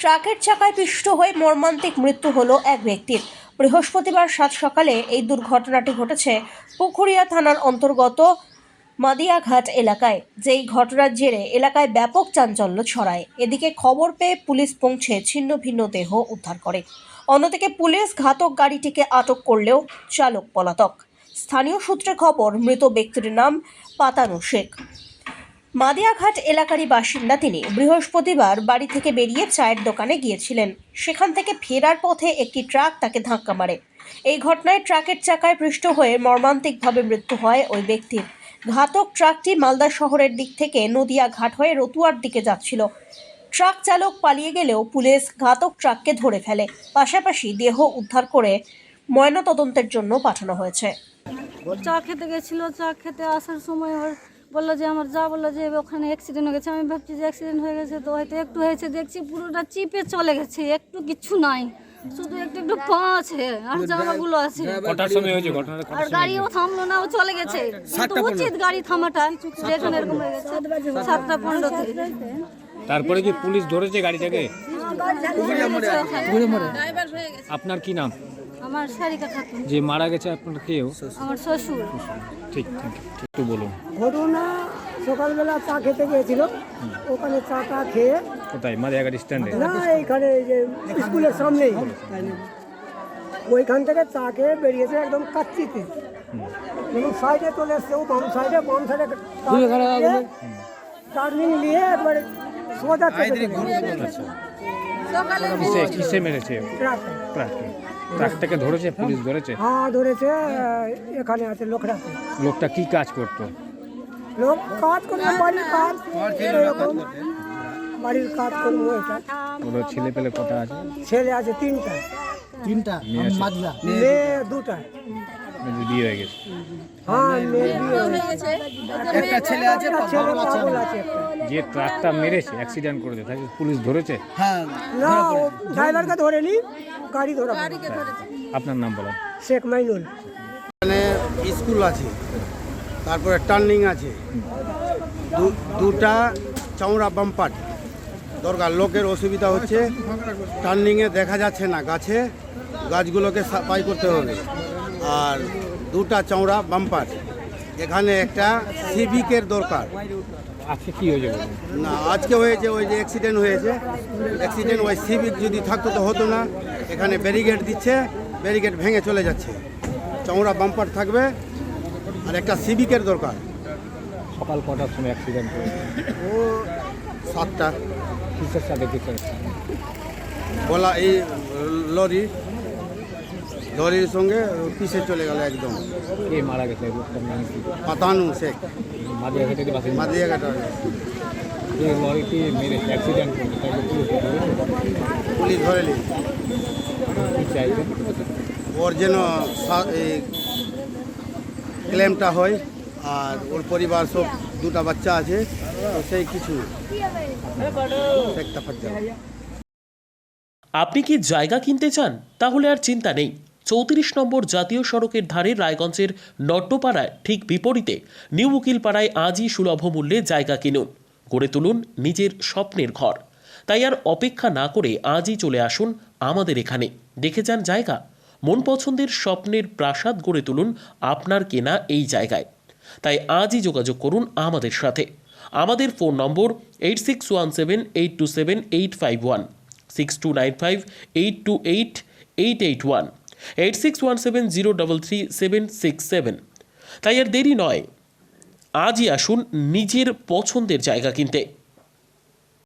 ট্রাকের চাকায় পিষ্ট হয়ে মর্মান্তিক মৃত্যু হলো এক ব্যক্তির। বৃহস্পতিবার সাত সকালে এই দুর্ঘটনাটি ঘটেছে পুকুরিয়া থানার অন্তর্গত মাদিয়াঘাট এলাকায়। যেই ঘটনার জেরে এলাকায় ব্যাপক চাঞ্চল্য ছড়ায়। এদিকে খবর পেয়ে পুলিশ পৌঁছে ছিন্ন ভিন্ন দেহ উদ্ধার করে। অন্যদিকে পুলিশ ঘাতক গাড়িটিকে আটক করলেও চালক পলাতক। স্থানীয় সূত্রে খবর, মৃত ব্যক্তির নাম পাতানু শেখ। মাদিয়াঘাট এলাকারই বাসিন্দা তিনি। বৃহস্পতিবার বাড়ি থেকে বেরিয়ে চায়ের দোকানে গিয়েছিলেন। সেখান থেকে ফেরার পথে একটি ট্রাক তাকে ধাক্কা মারে। এই ঘটনায় ট্রাকের চাকায় পৃষ্ঠ হয়ে মর্মান্তিকভাবে মৃত্যু হয় ওই ব্যক্তির। ঘাতক ট্রাকটি মালদা শহরের দিক থেকে নদিয়া ঘাট হয়ে রতুয়ার দিকে যাচ্ছিল। ট্রাক চালক পালিয়ে গেলেও পুলিশ ঘাতক ট্রাককে ধরে ফেলে। পাশাপাশি দেহ উদ্ধার করে ময়নাতদন্তের জন্য পাঠানো হয়েছে। চা খেতে গেছিল, চা খেতে আসার সময় বললো যে আমার যা বললো যে ওখানে অ্যাক্সিডেন্ট হয়ে গেছে। আমি ভাবছি যে অ্যাক্সিডেন্ট হয়ে গেছে, তো হয়তো একটু হয়েছে, দেখছি পুরোটা চিপে চলে গেছে, একটু কিচ্ছু নাই, শুধু একটু একটু পা আছে আর জামাগুলো আছে। কটার সময় হয়েছে ঘটনাটা? আর গাড়িও থামলো না, ও চলে গেছে। তো উচিত গাড়ি থামাটা, যেখানে এরকম হয়ে গেছে 7:15-তে। তারপরে কি পুলিশ ধরেছে গাড়িটাকে? আপনার কি নাম? আমার সারিকা খাতুন। যে মারা গেছে আপনার কেউ? আমার শ্বশুর। ঠিক, একটু বলুন। ঘটনা সকালবেলা চা খেতে গিয়েছিল, ওখানে চাটা খেয়ে কোথায়? মাদিয়াঘাট স্ট্যান্ডে? না, এইখানে এই যে স্কুলের সামনেই, ওইখান থেকে চা খেয়ে বেরিয়েছে একদম কাচ্চিতে, এবং সাইডে চলে এসছে, ও বাম সাইডে টার্নিং নিয়ে একবারে সোজা কিসে মেরেছে? ট্রাকে। ট্রাকটাকে ধরেছে পুলিশ? ধরেছে? হ্যাঁ ধরেছে, এখানে আছে লোকরাতে। লোকটা কি কাজ করতো? লোক কাজ করবে, বাড়ির কাজ, এরকম বাড়ির কাজ করবো। এটা ওর ছেলে পেলে কটা আছে? ছেলে আছে তিনটা, মেয়ে দুটা। বিয়ে হয়ে গেছে? হ্যাঁ, মেয়ে বিয়ে হয়ে গেছে, একটা ছেলে আছে, পাগল আছে একটা। যে ট্রাকটা মেরেছে, অ্যাক্সিডেন্ট করেছে, তাকে পুলিশ ধরেছে? না, ড্রাইভারকে ধরেনি, গাড়ি ধরা। আপনার নাম বলেন। শেখ মাইনুল। এখানে স্কুল আছে, তারপরে টার্নিং আছে, দুটা চওড়া বাম্পার দরকার। লোকের অসুবিধা হচ্ছে, টার্নিংয়ে দেখা যাচ্ছে না, গাছগুলোকে সাফাই করতে হবে। আর দুটা চওড়া বাম্পার, এখানে একটা সিভিকের দরকার। আজকে কি হয়েছে? না, আজকে হয়েছে ওই যে অ্যাক্সিডেন্ট হয়েছে, ওই সিভিক যদি থাকতো তো হতো না। এখানে ব্যারিকেড দিচ্ছে, ব্যারিকেড ভেঙে চলে যাচ্ছে। চওড়া বাম্পার থাকবে আর একটা সিভিকের দরকার। সকাল কটার সময় অ্যাক্সিডেন্ট হয়েছে? ও 7টা। কিসের সাথে বলা এই লরির সঙ্গে পিছে চলে গেল একদম। কে মারা গেছে? পাতানু শেখ, মাদিয়াঘাটের বাসিন্দা। মাদিয়াঘাট। যে লরিটি মেরেছে, অ্যাক্সিডেন্ট করেছে, তাকে পুলিশ ধরেনি। কি চাইছে? ওর যেন ক্লেমটা হয়, আর ওর পরিবার সব দুটা বাচ্চা আছে, তো সেই কিছু আপনি কি জায়গা কিনতে চান? তাহলে আর চিন্তা নেই। 34 নম্বর জাতীয় সড়কের ধারে রায়গঞ্জের নট্টপাড়ায় ঠিক বিপরীতে নিউ উকিলপাড়ায় আজই সুলভ মূল্যে জায়গা কিনুন, গড়ে তুলুন নিজের স্বপ্নের ঘর। তাই আর অপেক্ষা না করে আজই চলে আসুন আমাদের এখানে, দেখে যান জায়গা। মন পছন্দের স্বপ্নের প্রাসাদ গড়ে তুলুন আপনার কেনা এই জায়গায়। তাই আজই যোগাযোগ করুন আমাদের সাথে। আমাদের ফোন নম্বর 8617827851, 6295828881, 8617033767। তাই আর দেরি নয়, আজই আসুন নিজের পছন্দের জায়গা কিনতে।